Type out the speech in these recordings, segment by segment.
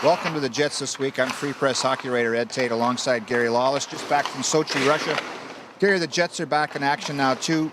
Welcome to the Jets this week. I'm Free Press hockey writer Ed Tait alongside Gary Lawless, just back from Sochi, Russia. Gary, the Jets are back in action now too.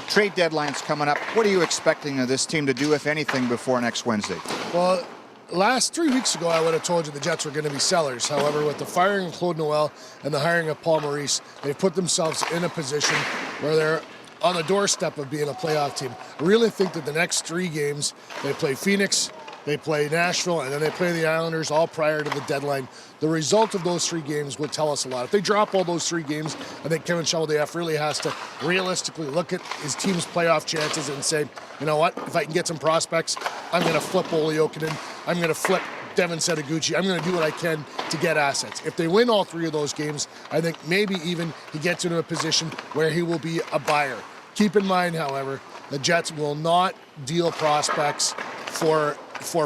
Trade deadline's coming up. What are you expecting of this team to do, if anything, before next Wednesday? Well, 3 weeks ago, I would have told you the Jets were going to be sellers. However, with the firing of Claude Noel and the hiring of Paul Maurice, they've put themselves in a position where they're on the doorstep of being a playoff team. I really think that the next 3 games, they play Phoenix, they play Nashville, and then they play the Islanders all prior to the deadline. The result of those 3 games will tell us a lot. If they drop all those 3 games, I think Kevin Cheveldayoff really has to realistically look at his team's playoff chances and say, you know what, if I can get some prospects, I'm going to flip Olli Jokinen, I'm going to flip Devin Setoguchi, I'm going to do what I can to get assets. If they win all 3 of those games, I think maybe even he gets into a position where he will be a buyer. Keep in mind, however, the Jets will not deal prospects for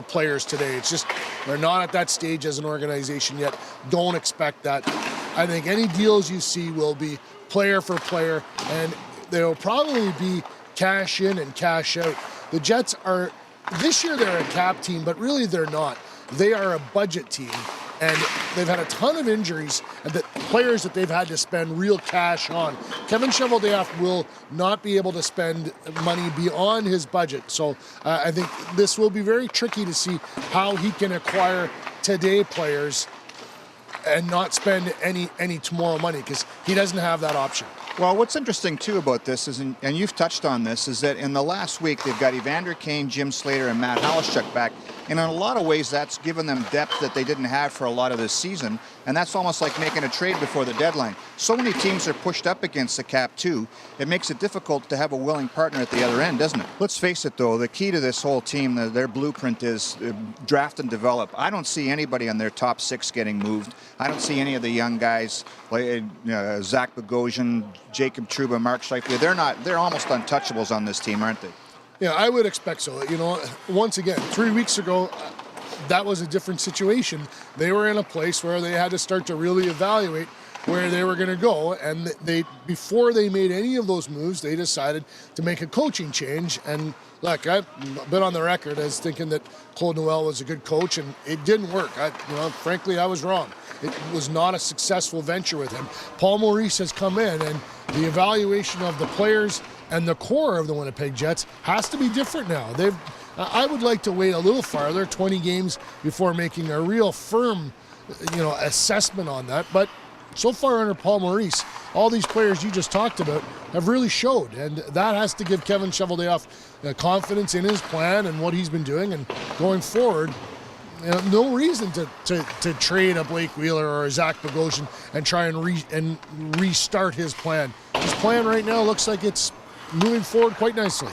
players today. It's just, they're not at that stage as an organization yet. Don't expect that. I think any deals you see will be player for player, and they'll probably be cash in and cash out. The Jets are, this year they're a cap team, but really they're not. They are a budget team, and they've had a ton of injuries and the players that they've had to spend real cash on. Kevin Cheveldayoff will not be able to spend money beyond his budget. So I think this will be very tricky to see how he can acquire today players and not spend any tomorrow money, because he doesn't have that option. Well, what's interesting too about this is, and you've touched on this, is that in the last week they've got Evander Kane, Jim Slater, and Matt Halishuk back. And in a lot of ways, that's given them depth that they didn't have for a lot of this season. And that's almost like making a trade before the deadline. So many teams are pushed up against the cap, too. It makes it difficult to have a willing partner at the other end, doesn't it? Let's face it, though, the key to this whole team, their blueprint is draft and develop. I don't see anybody on their top 6 getting moved. I don't see any of the young guys, like Zach Bogosian, Jacob Trouba, Mark Scheifele. They're almost untouchables on this team, aren't they? Yeah, I would expect so. You know, once again, 3 weeks ago, that was a different situation. They were in a place where they had to start to really evaluate where they were going to go, and before they made any of those moves, they decided to make a coaching change. And look, I've been on the record as thinking that Claude Noel was a good coach, and it didn't work. Frankly, I was wrong. It was not a successful venture with him. Paul Maurice has come in, and the evaluation of the players and the core of the Winnipeg Jets has to be different now. I would like to wait a little farther, 20 games, before making a real firm, assessment on that. But so far under Paul Maurice, all these players you just talked about have really showed, and that has to give Kevin Cheveldayoff confidence in his plan and what he's been doing. And going forward, no reason to trade a Blake Wheeler or a Zach Bogosian and try and restart his plan. His plan right now looks like it's moving forward quite nicely.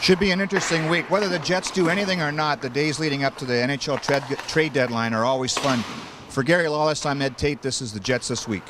Should be an interesting week. Whether the Jets do anything or not, the days leading up to the NHL trade deadline are always fun. For Gary Lawless, I'm Ed Tait. This is the Jets This Week.